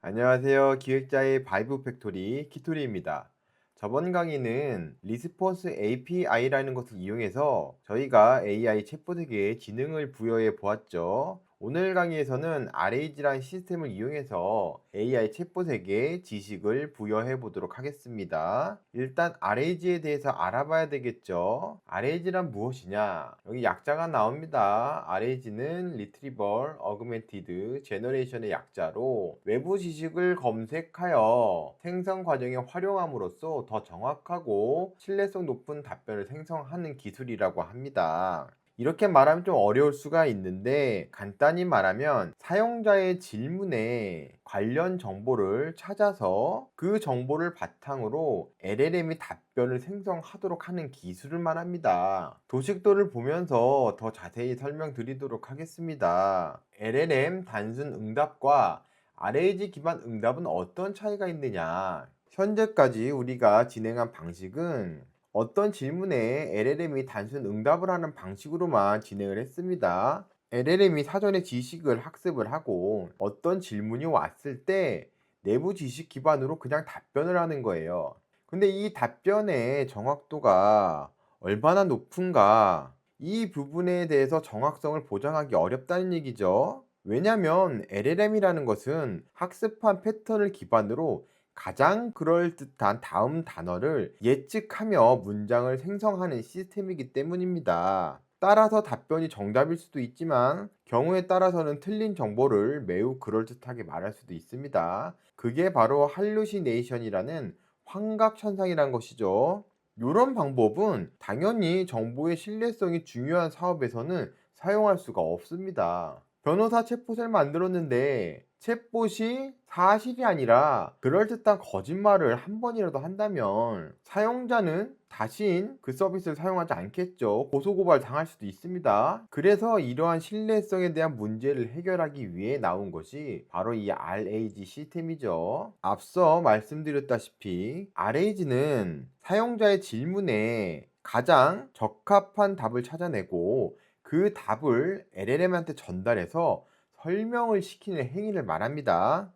안녕하세요. 기획자의 바이브 팩토리 키토리입니다. 저번 강의는 리스폰스 API라는 것을 이용해서 저희가 AI 챗봇에게 지능을 부여해 보았죠. 오늘 강의에서는 RAG라는 시스템을 이용해서 AI 챗봇에게 지식을 부여해 보도록 하겠습니다. 일단 RAG에 대해서 알아봐야 되겠죠. RAG란 무엇이냐? 여기 약자가 나옵니다. RAG는 Retrieval Augmented Generation의 약자로 외부 지식을 검색하여 생성 과정에 활용함으로써 더 정확하고 신뢰성 높은 답변을 생성하는 기술이라고 합니다. 이렇게 말하면 좀 어려울 수가 있는데 간단히 말하면 사용자의 질문에 관련 정보를 찾아서 그 정보를 바탕으로 LLM이 답변을 생성하도록 하는 기술을 말합니다. 도식도를 보면서 더 자세히 설명드리도록 하겠습니다. LLM 단순 응답과 RAG 기반 응답은 어떤 차이가 있느냐? 현재까지 우리가 진행한 방식은 어떤 질문에 LLM이 단순 응답을 하는 방식으로만 진행을 했습니다. LLM이 사전에 지식을 학습을 하고 어떤 질문이 왔을 때 내부 지식 기반으로 그냥 답변을 하는 거예요. 근데 이 답변의 정확도가 얼마나 높은가, 이 부분에 대해서 정확성을 보장하기 어렵다는 얘기죠. 왜냐하면 LLM이라는 것은 학습한 패턴을 기반으로 가장 그럴듯한 다음 단어를 예측하며 문장을 생성하는 시스템이기 때문입니다. 따라서 답변이 정답일 수도 있지만 경우에 따라서는 틀린 정보를 매우 그럴듯하게 말할 수도 있습니다. 그게 바로 할루시네이션이라는 환각현상이란 것이죠. 이런 방법은 당연히 정보의 신뢰성이 중요한 사업에서는 사용할 수가 없습니다. 변호사 챗봇을 만들었는데 챗봇이 사실이 아니라 그럴듯한 거짓말을 한 번이라도 한다면 사용자는 다신 그 서비스를 사용하지 않겠죠. 고소고발 당할 수도 있습니다. 그래서 이러한 신뢰성에 대한 문제를 해결하기 위해 나온 것이 바로 이 RAG 시스템이죠. 앞서 말씀드렸다시피 RAG는 사용자의 질문에 가장 적합한 답을 찾아내고 그 답을 LLM한테 전달해서 설명을 시키는 행위를 말합니다.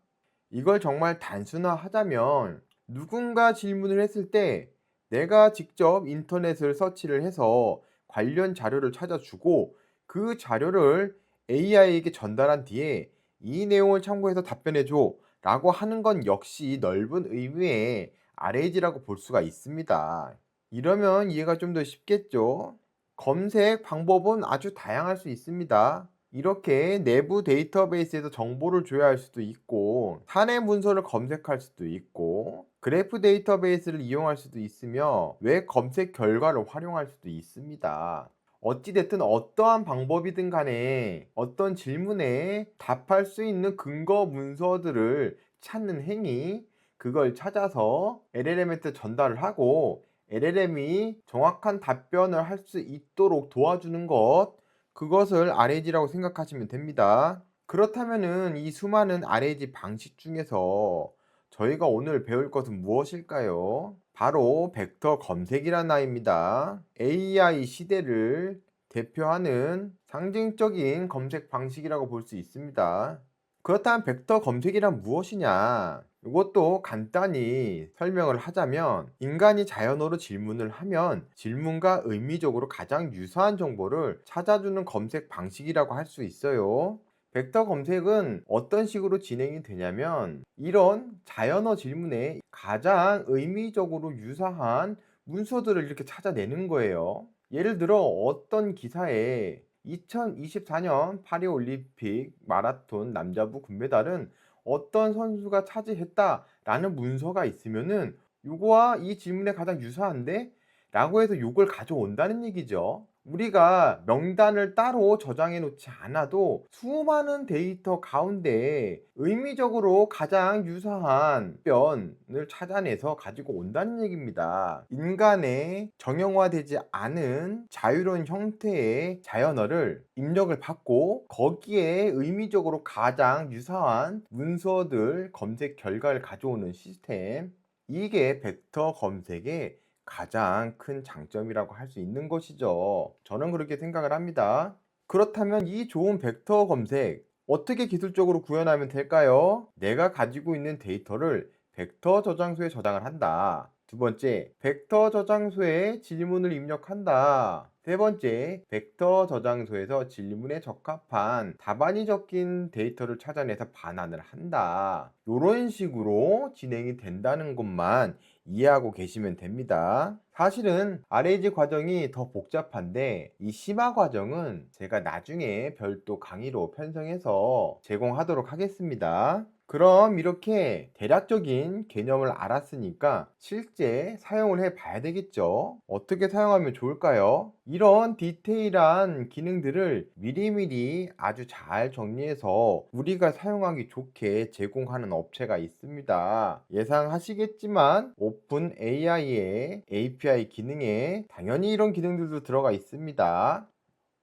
이걸 정말 단순화하자면 누군가 질문을 했을 때 내가 직접 인터넷을 서치를 해서 관련 자료를 찾아주고 그 자료를 AI에게 전달한 뒤에 이 내용을 참고해서 답변해줘 라고 하는 건 역시 넓은 의미의 RAG라고 볼 수가 있습니다. 이러면 이해가 좀 더 쉽겠죠? 검색 방법은 아주 다양할 수 있습니다. 이렇게 내부 데이터베이스에서 정보를 줘야 할 수도 있고, 사내 문서를 검색할 수도 있고, 그래프 데이터베이스를 이용할 수도 있으며, 웹 검색 결과를 활용할 수도 있습니다. 어찌됐든 어떠한 방법이든 간에 어떤 질문에 답할 수 있는 근거 문서들을 찾는 행위, 그걸 찾아서 LLM한테 전달을 하고 LLM이 정확한 답변을 할 수 있도록 도와주는 것, 그것을 RAG라고 생각하시면 됩니다. 그렇다면은 이 수많은 RAG 방식 중에서 저희가 오늘 배울 것은 무엇일까요? 바로 벡터 검색이라는 아이입니다. AI 시대를 대표하는 상징적인 검색 방식이라고 볼 수 있습니다. 그렇다면 벡터 검색이란 무엇이냐? 이것도 간단히 설명을 하자면 인간이 자연어로 질문을 하면 질문과 의미적으로 가장 유사한 정보를 찾아주는 검색 방식이라고 할 수 있어요. 벡터 검색은 어떤 식으로 진행이 되냐면 이런 자연어 질문에 가장 의미적으로 유사한 문서들을 이렇게 찾아내는 거예요. 예를 들어 어떤 기사에 2024년 파리올림픽 마라톤 남자부 금메달은 어떤 선수가 차지했다라는 문서가 있으면은 요거와 이 질문에 가장 유사한데? 라고 해서 요걸 가져온다는 얘기죠. 우리가 명단을 따로 저장해 놓지 않아도 수많은 데이터 가운데 의미적으로 가장 유사한 답변을 찾아내서 가지고 온다는 얘기입니다. 인간의 정형화되지 않은 자유로운 형태의 자연어를 입력을 받고 거기에 의미적으로 가장 유사한 문서들 검색 결과를 가져오는 시스템, 이게 벡터 검색의 가장 큰 장점이라고 할 수 있는 것이죠. 저는 그렇게 생각을 합니다. 그렇다면 이 좋은 벡터 검색, 어떻게 기술적으로 구현하면 될까요? 내가 가지고 있는 데이터를 벡터 저장소에 저장을 한다. 두 번째, 벡터 저장소에 질문을 입력한다. 세 번째, 벡터 저장소에서 질문에 적합한 답안이 적힌 데이터를 찾아내서 반환을 한다. 이런 식으로 진행이 된다는 것만 이해하고 계시면 됩니다. 사실은 RAG 과정이 더 복잡한데 이 심화 과정은 제가 나중에 별도 강의로 편성해서 제공하도록 하겠습니다. 그럼 이렇게 대략적인 개념을 알았으니까 실제 사용을 해 봐야 되겠죠. 어떻게 사용하면 좋을까요? 이런 디테일한 기능들을 미리미리 아주 잘 정리해서 우리가 사용하기 좋게 제공하는 업체가 있습니다. 예상하시겠지만 오픈 AI의 API 기능에 당연히 이런 기능들도 들어가 있습니다.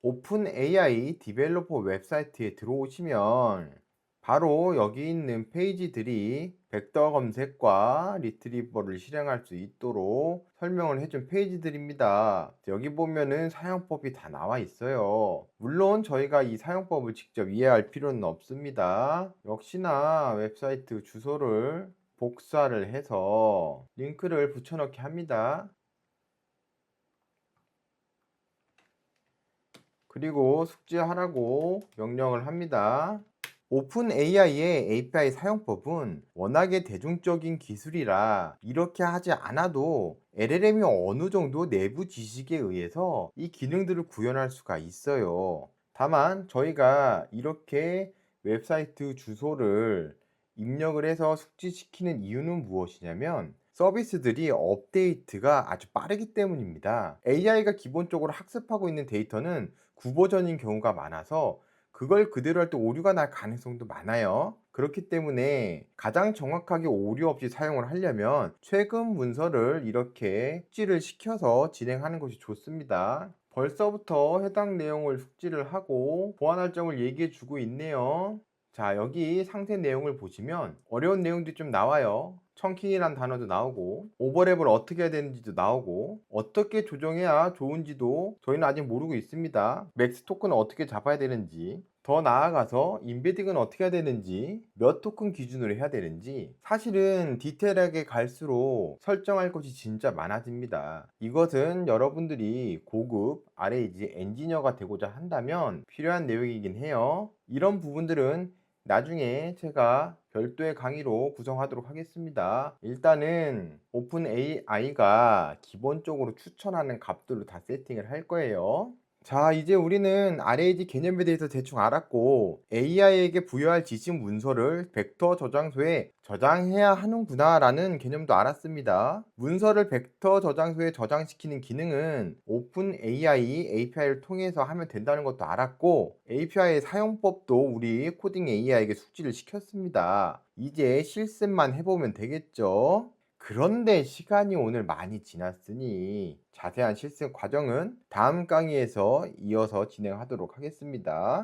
오픈 AI 디벨로퍼 웹사이트에 들어오시면 바로 여기 있는 페이지들이 벡터 검색과 리트리버를 실행할 수 있도록 설명을 해준 페이지들입니다. 여기 보면은 사용법이 다 나와 있어요. 물론 저희가 이 사용법을 직접 이해할 필요는 없습니다. 역시나 웹사이트 주소를 복사를 해서 링크를 붙여넣기 합니다. 그리고 숙지하라고 명령을 합니다. 오픈 AI의 API 사용법은 워낙에 대중적인 기술이라 이렇게 하지 않아도 LLM이 어느 정도 내부 지식에 의해서 이 기능들을 구현할 수가 있어요. 다만 저희가 이렇게 웹사이트 주소를 입력을 해서 숙지시키는 이유는 무엇이냐면 서비스들이 업데이트가 아주 빠르기 때문입니다. AI가 기본적으로 학습하고 있는 데이터는 구버전인 경우가 많아서 그걸 그대로 할 때 오류가 날 가능성도 많아요. 그렇기 때문에 가장 정확하게 오류 없이 사용을 하려면 최근 문서를 이렇게 숙지를 시켜서 진행하는 것이 좋습니다. 벌써부터 해당 내용을 숙지를 하고 보완할 점을 얘기해 주고 있네요. 자, 여기 상세 내용을 보시면 어려운 내용들이 좀 나와요. 청킹이란 단어도 나오고 오버랩을 어떻게 해야 되는지도 나오고 어떻게 조정해야 좋은지도 저희는 아직 모르고 있습니다. 맥스 토큰은 어떻게 잡아야 되는지, 더 나아가서 인베딩은 어떻게 해야 되는지, 몇 토큰 기준으로 해야 되는지, 사실은 디테일하게 갈수록 설정할 것이 진짜 많아집니다. 이것은 여러분들이 고급 RAG 엔지니어가 되고자 한다면 필요한 내용이긴 해요. 이런 부분들은 나중에 제가 별도의 강의로 구성하도록 하겠습니다. 일단은 오픈 AI가 기본적으로 추천하는 값들로 다 세팅을 할 거예요. 자, 이제 우리는 RAG 개념에 대해서 대충 알았고 AI에게 부여할 지식 문서를 벡터 저장소에 저장해야 하는구나 라는 개념도 알았습니다. 문서를 벡터 저장소에 저장시키는 기능은 오픈 AI API를 통해서 하면 된다는 것도 알았고 API의 사용법도 우리 코딩 AI에게 숙지를 시켰습니다. 이제 실습만 해보면 되겠죠? 그런데 시간이 오늘 많이 지났으니 자세한 실습 과정은 다음 강의에서 이어서 진행하도록 하겠습니다.